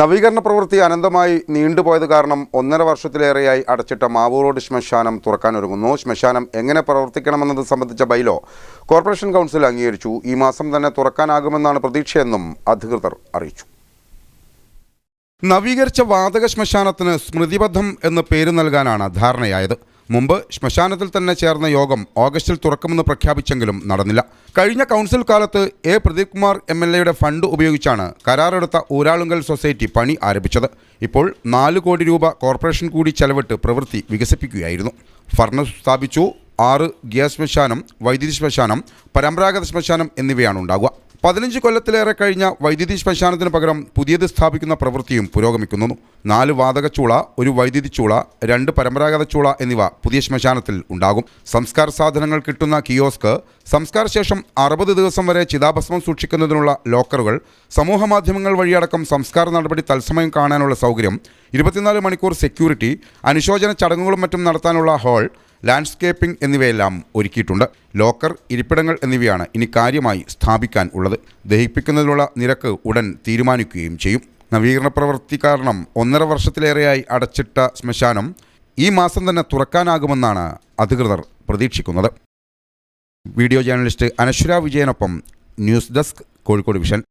നവീകരണ പ്രവൃത്തി അനന്തമായി നീണ്ടുപോയത് കാരണം 1.5 വർഷത്തിലേറെയായി അടച്ചിട്ട മാവൂർ റോഡ് ശ്മശാനം തുറക്കാനൊരുങ്ങുന്നു. ശ്മശാനം എങ്ങനെ പ്രവർത്തിക്കണമെന്നത് സംബന്ധിച്ച ബൈലോ കോർപ്പറേഷൻ കൗൺസിൽ അംഗീകരിച്ചു. ഈ മാസം തന്നെ തുറക്കാനാകുമെന്നാണ് പ്രതീക്ഷയെന്നും അധികൃതർ അറിയിച്ചു. നവീകരിച്ച വാതക ശ്മശാനത്തിന് സ്മൃതിപഥം എന്ന് പേര് നൽകാനാണ് ധാരണയായത്. മുമ്പ് ശ്മശാനത്തിൽ തന്നെ ചേർന്ന യോഗം ഓഗസ്റ്റിൽ തുറക്കുമെന്ന് പ്രഖ്യാപിച്ചെങ്കിലും നടന്നില്ല. കഴിഞ്ഞ കൗൺസിൽ കാലത്ത് പ്രദീപ് കുമാർ MLAയുടെ ഫണ്ട് ഉപയോഗിച്ചാണ് കരാറെടുത്ത ഊരാളുങ്കൽ സൊസൈറ്റി പണി ആരംഭിച്ചത്. ഇപ്പോൾ 4 കോടി രൂപ കോർപ്പറേഷൻ കൂടി ചെലവിട്ട് പ്രവൃത്തി വികസിപ്പിക്കുകയായിരുന്നു. ഫർണസ് സ്ഥാപിച്ചു. 6 ഗ്യാസ് ശ്മശാനം, വൈദ്യുതി ശ്മശാനം, പരമ്പരാഗത ശ്മശാനം എന്നിവയാണ് ഉണ്ടാകുക. 15 കൊല്ലത്തിലേറെ കഴിഞ്ഞ വൈദ്യുതി ശ്മശാനത്തിന് പകരം പുതിയത് സ്ഥാപിക്കുന്ന പ്രവൃത്തിയും പുരോഗമിക്കുന്നു. 4 വാതക ചൂള, 1 വൈദ്യുതി ചൂള, 2 പരമ്പരാഗത ചൂള എന്നിവ പുതിയ ശ്മശാനത്തിൽ ഉണ്ടാകും. സംസ്കാര സാധനങ്ങൾ കിട്ടുന്ന കിയോസ്ക്, സംസ്കാരശേഷം 60 ദിവസം വരെ ചിതാഭസ്മം സൂക്ഷിക്കുന്നതിനുള്ള ലോക്കറുകൾ, സമൂഹമാധ്യമങ്ങൾ വഴിയടക്കം സംസ്കാര നടപടി തത്സമയം കാണാനുള്ള സൗകര്യം, 24 മണിക്കൂർ സെക്യൂരിറ്റി, അനുശോചന ചടങ്ങുകളും മറ്റും നടത്താനുള്ള ഹാൾ, ലാൻഡ്സ്കേപ്പിംഗ് എന്നിവയെല്ലാം ഒരുക്കിയിട്ടുണ്ട്. ലോക്കർ, ഇരിപ്പിടങ്ങൾ എന്നിവയാണ് ഇനി കാര്യമായി സ്ഥാപിക്കാൻ ഉള്ളത്. ദഹിപ്പിക്കുന്നതിനുള്ള നിരക്ക് ഉടൻ തീരുമാനിക്കുകയും ചെയ്യും. നവീകരണ പ്രവൃത്തി കാരണം 1.5 വർഷത്തിലേറെയായി അടച്ചിട്ട ശ്മശാനം ഈ മാസം തന്നെ തുറക്കാനാകുമെന്നാണ് അധികൃതർ പ്രതീക്ഷിക്കുന്നത്. വീഡിയോ ജേർണലിസ്റ്റ് അനശ്വര വിജയനൊപ്പം ന്യൂസ് ഡെസ്ക്, കോഴിക്കോട് വിഷൻ.